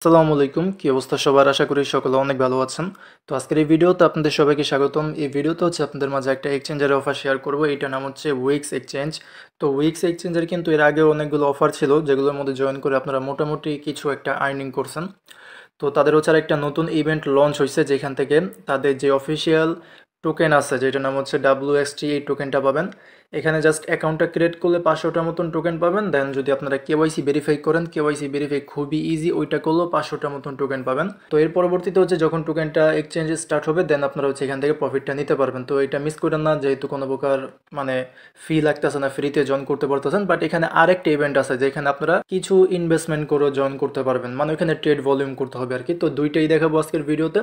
আসসালামু আলাইকুম, কি অবস্থা সবার? আশা করি সকলে অনেক ভালো আছেন। তো আজকের এই ভিডিওতে আপনাদের সবাইকে স্বাগতম। এই ভিডিওতে হচ্ছে আপনাদের মাঝে একটা এক্সচেঞ্জের অফার শেয়ার করব। এটার নাম হচ্ছে উইক্স এক্সচেঞ্জ। তো উইক্স এক্সচেঞ্জের কিন্তু এর আগেও অনেকগুলো অফার ছিল, যেগুলোর মধ্যে জয়েন করে আপনারা মোটামুটি কিছু একটা আর্নিং করছেন। তো তাদের হচ্ছে আর একটা নতুন ইভেন্ট লঞ্চ হয়েছে, যেখান থেকে তাদের যে অফিসিয়াল টোকেন আছে, যেটার নাম হচ্ছে WXT, এই টোকেনটা পাবেন। এখানে জাস্ট অ্যাকাউন্টটা ক্রিয়েট করলে 500টার মতন টোকেন পাবেন। দেন যদি আপনারা কেওয়াইসি ভেরিফাই করেন, কেওয়াইসি ভেরিফাই খুবই ইজি, ওইটা করলেও 500টার মতন টোকেন পাবেন। তো এর পরবর্তীতে হচ্ছে যখন টোকেনটা এক্সচেঞ্জ স্টার্ট হবে, দেন আপনারা হচ্ছে এখান থেকে প্রফিটটা নিতে পারবেন। তো এটা মিস করেন না, যেহেতু কোনো প্রকার মানে ফি লাগতেছে না, ফ্রিতে জয়েন করতে পারতেছেন। বাট এখানে আরেকটা ইভেন্ট আছে, যেখানে আপনারা কিছু ইনভেস্টমেন্ট করে জয়েন করতে পারবেন, মানে ওখানে ট্রেড ভলিউম করতে হবে আর কি। তো দুইটাই দেখাবো আজকের ভিডিওতে।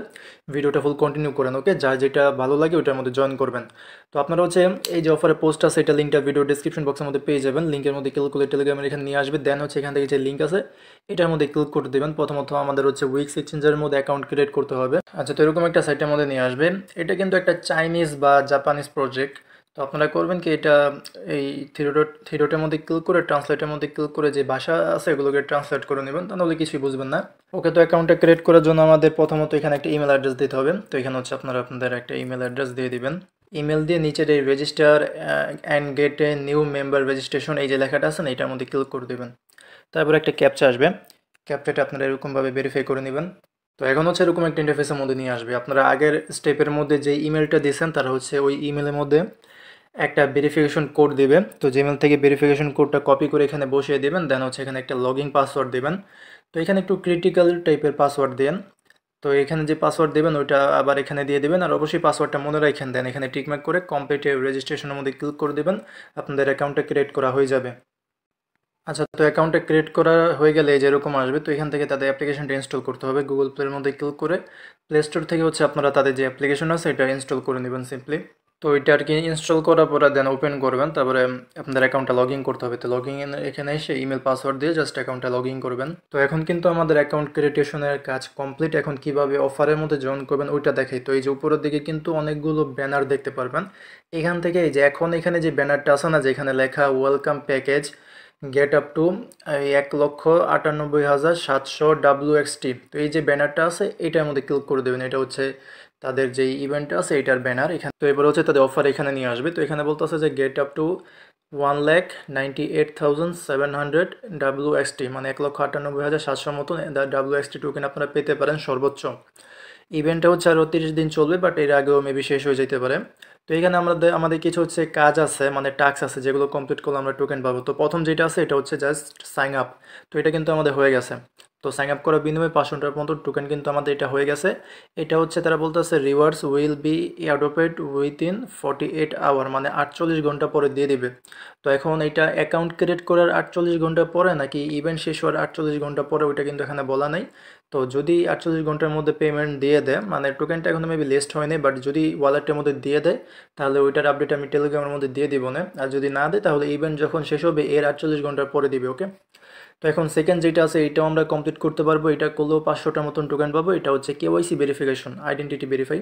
ভিডিওটা ফুল কন্টিনিউ করেন, ওকে? যার যেটা ভালো লাগে ওটার মধ্যে জয়েন করবেন। তো আপনারা হচ্ছে এই যে অফারের পোস্ট আছে, এটা লিঙ্কটা ভিডিও ডিসক্রিপশন বক্সের মধ্যে পেয়ে যাবেন। লিঙ্কের মধ্যে ক্লিক করলে টেলিগ্রামের এখানে নিয়ে আসবে। দেন হচ্ছে এখান থেকে যে লিঙ্ক আছে এটার মধ্যে ক্লিক করে দেবেন। প্রথমত আমাদের হচ্ছে উইক্স এক্সচেঞ্জের মধ্যে অ্যাকাউন্ট ক্রিয়েট করতে হবে। আচ্ছা, তো এরকম একটা সাইটের মধ্যে নিয়ে আসবে। এটা কিন্তু একটা চাইনিজ বা জাপানিজ প্রজেক্ট। তো আপনারা করবেন কি, এটা এই থ্রি ডটের মধ্যে ক্লিক করে ট্রান্সলেটের মধ্যে ক্লিক করে যে ভাষা আছে এগুলোকে ট্রান্সলেট করে নেবেন, তাহলে কিছুই বুঝবেন না। ওকে, তো অ্যাকাউন্টটা ক্রিয়েট করার জন্য আমাদের প্রথমত এখানে একটা ইমেল অ্যাড্রেস দিতে হবে। তো এখানে হচ্ছে আপনারা আপনাদের একটা ইমেল অ্যাড্রেস দিয়ে দিবেন। ইমেল দিয়ে নিচের এই register and get a new member registration, এই যে লেখাটা আছে না, এটার মধ্যে ক্লিক করে দেবেন। তারপর একটা ক্যাপচা আসবে। ক্যাপচাটা আপনারা এরকমভাবে ভেরিফাই করে নেবেন। তো এখন হচ্ছে এরকম একটা ইন্টারফেসের মধ্যে নিয়ে আসবে। আপনারা আগের স্টেপের মধ্যে যে ইমেলটা দিয়েছেন, তারা হচ্ছে ওই ইমেলের মধ্যে একটা ভেরিফিকেশন কোড দিবেন। তো জিমেল থেকে ভেরিফিকেশন কোডটা কপি করে এখানে বসিয়ে দেবেন। দেন হচ্ছে এখানে একটা লগইন পাসওয়ার্ড দেবেন। তো এখানে একটু ক্রিটিক্যাল টাইপের পাসওয়ার্ড দেন। তো এখানে যে পাসওয়ার্ড দেবেন ওইটা আবার এখানে দিয়ে দেবেন, আর অবশ্যই পাসওয়ার্ডটা মনে রাখেন। দেন এখানে টিকমার্ক করে কমপ্লিট রেজিস্ট্রেশনের মধ্যে ক্লিক করে দেবেন। আপনাদের অ্যাকাউন্টটা ক্রিয়েট করা হয়ে যাবে। আচ্ছা, তো অ্যাকাউন্টটা ক্রিয়েট করা হয়ে গেলে যেরকম আসবে, তো এখান থেকে তাদের অ্যাপ্লিকেশনটা ইনস্টল করতে হবে। গুগল প্লের মধ্যে ক্লিক করে প্লে স্টোর থেকে হচ্ছে আপনারা তাদের যে অ্যাপ্লিকেশন আছে এটা ইনস্টল করে নেবেন সিম্পলি। তো এটা আর কি ইনস্টল করার পরে দেন ওপেন করবেন। তারপরে আপনাদের অ্যাকাউন্টটা লগ ইন করতে হবে। তো লগ ইন এখানে এসে ইমেল পাসওয়ার্ড দিয়ে জাস্ট অ্যাকাউন্টটা লগ ইন করবেন। তো এখন কিন্তু আমাদের অ্যাকাউন্ট ক্রিয়েটেশনের কাজ কমপ্লিট। এখন কিভাবে অফারের মধ্যে জয়েন করবেন ওইটা দেখাই। তো এই যে উপরের দিকে কিন্তু অনেকগুলো ব্যানার দেখতে পারবেন। এখান থেকে এই যে এখন এখানে যে ব্যানারটা আছে না, যেখানে লেখা welcome package get up to 1,98,700 WXT, তো এই যে ব্যানারটা আছে এটার মধ্যে ক্লিক করে দেবেন। এটা হচ্ছে তাদের যেই ইভেন্টটা আছে এটার ব্যানার এখানে। তো এবার হচ্ছে তাদের অফার এখানে নিয়ে আসবে। তো এখানে বলতে আছে যে গেট আপ টু 1,98,700 WXT, মানে 1,98,700 মতন WXT টোকেন আপনারা পেতে পারেন সর্বোচ্চ। ইভেন্টটা হচ্ছে আরও 30 দিন চলবে, বাট এর আগেও মেবি শেষ হয়ে যেতে পারে। তো এখানে আমাদের কিছু হচ্ছে কাজ আছে, মানে টাস্ক আছে, যেগুলো কমপ্লিট করলে আমরা টোকেন পাবো। তো প্রথম যেটা আছে এটা হচ্ছে জাস্ট সাইন আপ। তো এটা কিন্তু আমাদের হয়ে গেছে। তো সাইন আপ করার বিনিময়ে 500টার মতো টোকেন কিন্তু আমাদের এটা হয়ে গেছে। এটা হচ্ছে তারা বলতেছে rewards will be airdropped within 48 hour, মানে 48 ঘন্টা পরে দিয়ে দিবে। তো এখন এটা অ্যাকাউন্ট ক্রিয়েট করার 48 ঘন্টা পরে নাকি ইভেন্ট শেষ হওয়ার 48 ঘন্টা পরে, ওইটা কিন্তু এখানে বলা নেই। তো যদি 48 ঘন্টার মধ্যে পেমেন্ট দিয়ে দেয়, মানে টোকেনটা এখনো মেবি লিস্ট হয়নি, বাট যদি ওয়ালেটের মধ্যে দিয়ে দেয় তাহলে ওইটার আপডেট আমি টেলিগ্রামের মধ্যে দিয়ে দিব না। আর যদি না দেয় তাহলে ইভেন্ট যখন শেষ হবে এর 48 ঘন্টার পরে দিবে, ওকে? তো এখন সেকেন্ড যেটা আছে এটাও আমরা কমপ্লিট করতে পারবো। এটা করলেও 500টার মতন টোকেন পাবো। এটা হচ্ছে কেওয়াইসি ভেরিফিকেশন, আইডেন্টিটি ভেরিফাই।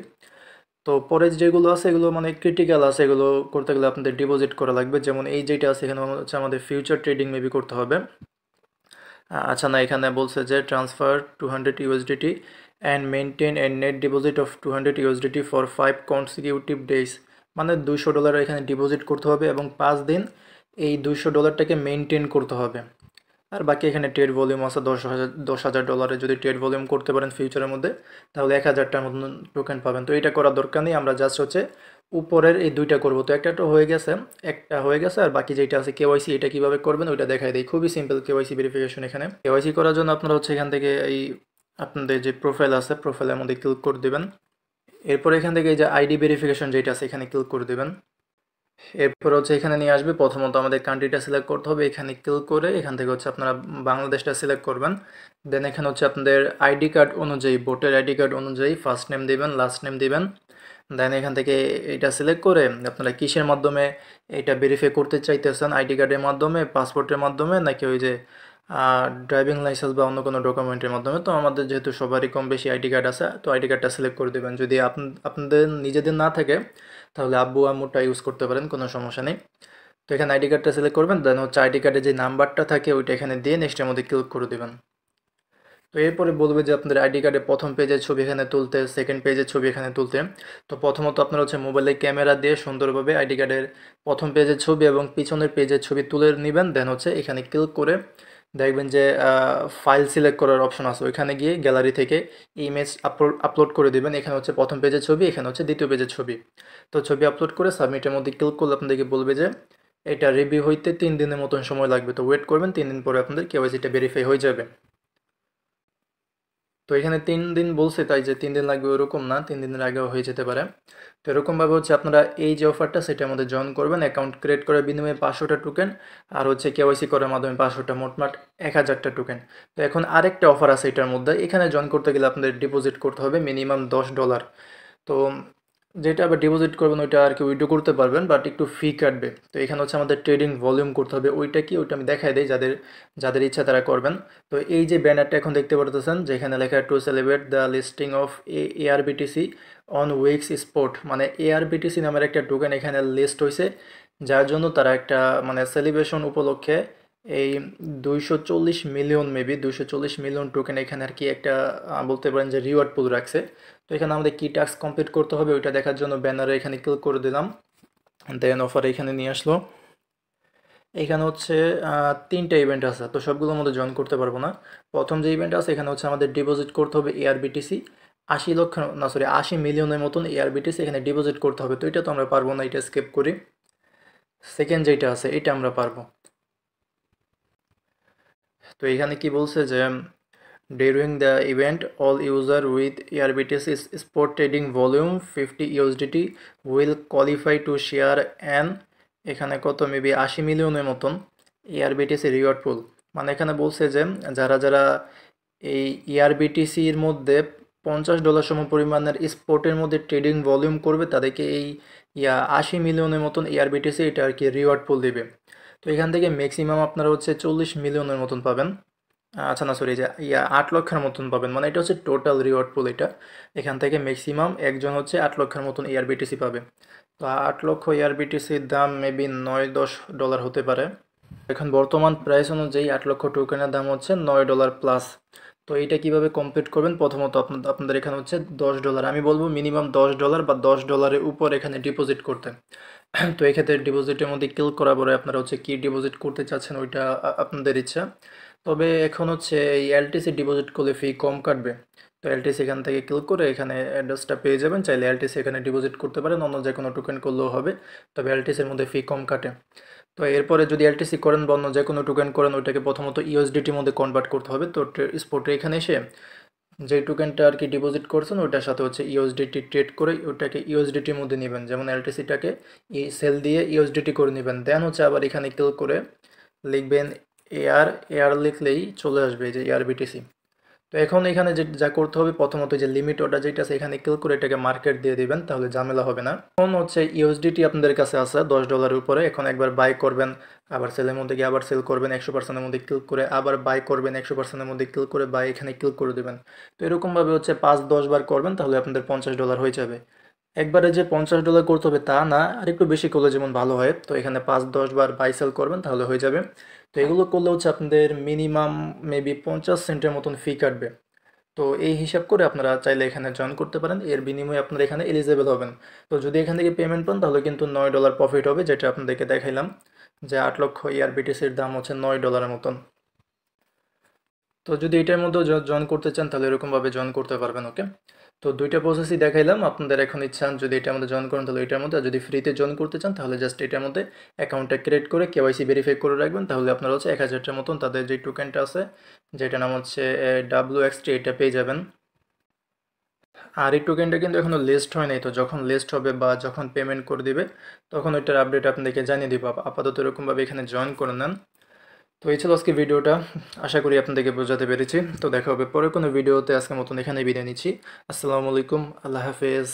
তো পরে যেগুলো আছে এগুলো মানে ক্রিটিক্যাল আছে, এগুলো করতে গেলে আপনাদের ডিপোজিট করা লাগবে। যেমন এই যেটা আছে এখানে হচ্ছে আমাদের ফিউচার ট্রেডিং মেবি করতে হবে। আচ্ছা, না, এখানে বলছে যে transfer 200 USDT and maintain a net deposit of 200 USDT for 5 consecutive days, মানে $200 এখানে ডিপোজিট করতে হবে এবং 5 দিন এই $200টাকে মেনটেন করতে হবে। আর বাকি এখানে ট্রেড ভলিউম আছে 10,000 $10,000। যদি ট্রেড ভলিউম করতে পারেন ফিউচারের মধ্যে তাহলে 1,000টার মতন টোকেন পাবেন। তো এটা করার দরকার নেই, আমরা জাস্ট হচ্ছে উপরের এই দুইটা করব। তো একটা তো হয়ে গেছে, একটা হয়ে গেছে, আর বাকি যেটা আছে কেওয়াইসি, এটা কিভাবে করবেন ওইটা দেখাই দেয়। খুবই সিম্পল কেওয়াইসি ভেরিফিকেশন। এখানে কেওয়াইসি করার জন্য আপনারা হচ্ছে এখান থেকে এই আপনাদের যে প্রোফাইল আছে প্রোফাইলের মধ্যে ক্লিক করে দেবেন। এরপর এখান থেকে এই যে আইডি ভেরিফিকেশন যেটা আছে এখানে ক্লিক করে দেবেন। এরপর হচ্ছে এখানে নিয়ে আসবে। প্রথমত আমাদের কান্ট্রিটা সিলেক্ট করতে হবে। এখানে ক্লিক করে এখান থেকে হচ্ছে আপনারা বাংলাদেশটা সিলেক্ট করবেন। দেন এখানে হচ্ছে আপনাদের আইডি কার্ড অনুযায়ী, ভোটার আইডি কার্ড অনুযায়ী ফার্স্ট নেম দিবেন, লাস্ট নেম দিবেন। দেন এখান থেকে এটা সিলেক্ট করে আপনারা কিসের মাধ্যমে এটা ভেরিফাই করতে চাইতেছেন, আইডি কার্ডের মাধ্যমে, পাসপোর্টের মাধ্যমে, নাকি ওই যে ড্রাইভিং লাইসেন্স বা অন্য কোনো ডকুমেন্টের মাধ্যমে। তো আমাদের যেহেতু সবারই কম বেশি আইডি কার্ড আছে, তো আইডি কার্ডটা সিলেক্ট করে দেবেন। যদি আপনাদের নিজেদের না থাকে তাহলে আব্বু আম্মুটা ইউজ করতে পারেন, কোনো সমস্যা নেই। তো এখানে আইডি কার্ডটা সিলেক্ট করবেন। দেন হচ্ছে আইডি কার্ডে যে নাম্বারটা থাকে ওইটা এখানে দিয়ে নেক্সটের মধ্যে ক্লিক করে দেবেন। তো এরপরে বলবে যে আপনাদের আইডি কার্ডে প্রথম পেজের ছবি এখানে তুলতে, সেকেন্ড পেজের ছবি এখানে তুলতে। তো প্রথমত আপনারা হচ্ছে মোবাইলের ক্যামেরা দিয়ে সুন্দরভাবে আইডি কার্ডের প্রথম পেজের ছবি এবং পিছনের পেজের ছবি তুলে নেবেন। দেন হচ্ছে এখানে ক্লিক করে দেখবেন যে ফাইল সিলেক্ট করার অপশন আছে, ওইখানে গিয়ে গ্যালারি থেকে ইমেজ আপলোড করে দেবেন। এখানে হচ্ছে প্রথম পেজের ছবি, এখানে হচ্ছে দ্বিতীয় পেজের ছবি। তো ছবি আপলোড করে সাবমিটের মধ্যে ক্লিক করলে আপনাদেরকে বলবে যে এটা রিভিউ হইতে 3 দিনের মতন সময় লাগবে। তো ওয়েট করবেন, 3 দিন পরে আপনাদের কেওয়াইসিটা ভেরিফাই হয়ে যাবে। তো এখানে 3 দিন বলছে, তাই যে 3 দিন লাগবে ওরকম না, 3 দিনের আগেও হয়ে যেতে পারে। তো এরকমভাবে হচ্ছে আপনারা এই যে অফারটা সেটার মধ্যে জয়েন করবেন। অ্যাকাউন্ট ক্রিয়েট করার বিনিময়ে 500টা টোকেন, আর হচ্ছে কেওয়াইসি করার মাধ্যমে 500টা, মোটমাট 1000টা টোকেন। তো এখন আরেকটা অফার আছে এটার মধ্যে, এখানে জয়েন করতে গেলে আপনাদের ডিপোজিট করতে হবে মিনিমাম $10। তো যেটা আবার ডিপোজিট করবেন ওইটা আর কি উইথড্র করতে পারবেন, বাট একটু ফি কাটবে। তো এখানে হচ্ছে আমাদের ট্রেডিং ভলিউম করতে হবে, ওইটা কি ওইটা আমি দেখাই দিই, যাদের যাদের ইচ্ছা তারা করবেন। তো এই যে ব্যানারটা এখন দেখতে পারতেছেন যেখানে লেখা to celebrate the listing of ARBTC on উইক্স স্পোর্ট, মানে এআরবিটিসি নামের একটা টোকেন এখানে লিস্ট হয়েছে, যার জন্য তারা একটা মানে সেলিব্রেশন উপলক্ষে এই 240 মিলিয়ন, মেবি 240 মিলিয়ন টোকেন এখানে আর কি একটা বলতে পারেন যে রিওয়ার্ড পুল রাখছে। তো এখানে আমাদের কি টাস্ক কমপ্লিট করতে হবে ওইটা দেখার জন্য ব্যানারে এখানে ক্লিক করে দিলাম। দেন অফার এখানে নিয়ে আসলো। এখানে হচ্ছে 3টা ইভেন্ট আছে, তো সবগুলোর মধ্যে জয়েন করতে পারবো না। প্রথম যে ইভেন্ট আছে এখানে হচ্ছে আমাদের ডিপোজিট করতে হবে এআরবিটিসি 80 লক্ষ, না সরি 80 মিলিয়নের মতন এআরবিটিসি এখানে ডিপোজিট করতে হবে। তো এটা তো আমরা পারবো না, এটা স্কিপ করি। সেকেন্ড যেটা আছে এটা আমরা পারবো। তো এখানে কি বলছে যে during the event all user with ARBTC spot trading volume 50 USDT will qualify to share an, এখানে কত মেবি 80 মিলিয়নের মতন এআরবিটিসি রিওয়ার্ড পুল। মানে এখানে বলছে যে যারা যারা এই এআরবিটিসির মধ্যে $50 সম পরিমাণের স্পটের মধ্যে ট্রেডিং ভলিউম করবে তাদেরকে এই 80 মিলিয়নের মতন এআরবিটিসি এটা আর কি রিওয়ার্ড পুল দেবে। তো এখান থেকে ম্যাক্সিমাম আপনারা হচ্ছে 40 মিলিয়নের মতন পাবেন। আচ্ছা না সরি, যে 8 লক্ষের মতন পাবেন, মানে এটা হচ্ছে টোটাল রিওয়ার্ড পুল এটা। এখান থেকে ম্যাক্সিমাম একজন হচ্ছে 8 লক্ষের মতন এআরবিটিসি পাবে। তো 8 লক্ষ এআরবিটিসির দাম মেবি $9-10 হতে পারে। এখন বর্তমান প্রাইস অনুযায়ী 8 লক্ষ টোকেনের দাম হচ্ছে $9 প্লাস। তো এইটা কিভাবে কমপ্লিট করবেন, প্রথমত আপনাদের এখানে হচ্ছে $10, আমি বলবো মিনিমাম $10 বা $10 উপর এখানে ডিপোজিট করতে। তো এক্ষেত্রে ডিপোজিটের মধ্যে ক্লিক করার পরে আপনারা হচ্ছে কি ডিপোজিট করতে চাচ্ছেন ওইটা আপনাদের ইচ্ছা। তবে এখন হচ্ছে এই এলটিসি ডিপোজিট করলে ফি কম কাটবে। তো এলটিসি এখান থেকে ক্লিক করে এখানে অ্যাড্রেসটা পেয়ে যাবেন, চাইলে এলটিসি এখানে ডিপোজিট করতে পারেন, অন্য যে কোনো টোকেন করলেও হবে, তবে এলটিসির মধ্যে ফি কম কাটে। তো এরপরে যদি এলটিসি করেন বা অন্য যে কোনো টোকেন করেন ওইটাকে প্রথমত ইউএসডিটির মধ্যে কনভার্ট করতে হবে। তো স্পটে এখানে এসে যে টোকেনটা আর কি ডিপোজিট করছেন ওইটার সাথে হচ্ছে ইউএসডিটি ট্রেড করে ওটাকে ইউএসডিটির মধ্যে নেবেন, যেমন এলটিসিটাকে সেল দিয়ে ইউএসডিটি করে নেবেন। দেন হচ্ছে আবার এখানে ক্লিক করে লিখবেন এয়ার লিখলেই চলে আসবে যে এআরবিটিসি। তো এখন এখানে যে যা করতে হবে প্রথমত যে লিমিট অর্ডার যেটা আছে এখানে ক্লিক করে এটাকে মার্কেট দিয়ে দিবেন, তাহলে ঝামেলা হবে না। এখন হচ্ছে ইউএসডিটি আপনাদের কাছে আছে $10 উপরে, এখন একবার বাই করবেন, আবার সেলের মধ্যে গিয়ে আবার সেল করবেন, 100%-এর মধ্যে ক্লিক করে আবার বাই করবেন, 100%-এর মধ্যে ক্লিক করে বাই এখানে ক্লিক করে দেবেন। তো এরকমভাবে হচ্ছে 5-10 বার করবেন, তাহলে আপনাদের $50 হয়ে যাবে। একবারে যে $50 করতে হবে তা না, আর একটু বেশি করলে যেমন ভালো হয়। তো এখানে 5-10 বার বাই সেল করবেন তাহলে হয়ে যাবে। তো এগুলো করলে হচ্ছে আপনাদের মিনিমাম মেবি 50 সেন্টের মতন ফি কাটবে। তো এই হিসাব করে আপনারা চাইলে এখানে জয়েন করতে পারেন, এর বিনিময়ে আপনারা এখানে এলিজেবল হবেন। তো যদি এখান থেকে পেমেন্ট পান তাহলে কিন্তু $9 প্রফিট হবে, যেটা আপনাদেরকে দেখাইলাম যে 8 লক্ষ এআরবিটিসির দাম হচ্ছে $9 মতন। তো যদি এটার মধ্যেও জয়েন করতে চান তাহলে এরকমভাবে জয়েন করতে পারবেন। ওকে, তো দুইটা প্রসেসই দেখাইলাম, আপনাদের এখন ইচ্ছা যদি এটার মধ্যে জয়েন করেন তাহলে এটার মধ্যে, আর যদি ফ্রিতে জয়েন করতে চান তাহলে জাস্ট এটার মধ্যে অ্যাকাউন্টটা ক্রিয়েট করে কেওয়াইসি ভেরিফাই করে রাখবেন, তাহলে আপনারা হচ্ছে 1000টার মতন তাদের যে টোকেনটা আছে যেটা নাম হচ্ছে WXT, এটা পেয়ে যাবেন। আর এই টোকেনটা কিন্তু এখনও লিস্ট হয় নাই, তো যখন লিস্ট হবে বা যখন পেমেন্ট করে দিবে তখন ওইটার আপডেট আপনাদেরকে জানিয়ে দিব। আপাতত এরকমভাবে এখানে জয়েন করে নেন। তো এই ছিল আজকে ভিডিওটা, আশা করি আপনাদেরকে বোঝাতে পেরেছি। তো দেখা হবে পরে কোনো ভিডিওতে, আজকের মতন এখানেই বিদায় নিচ্ছি। আসসালামু আলাইকুম, আল্লাহ হাফেজ।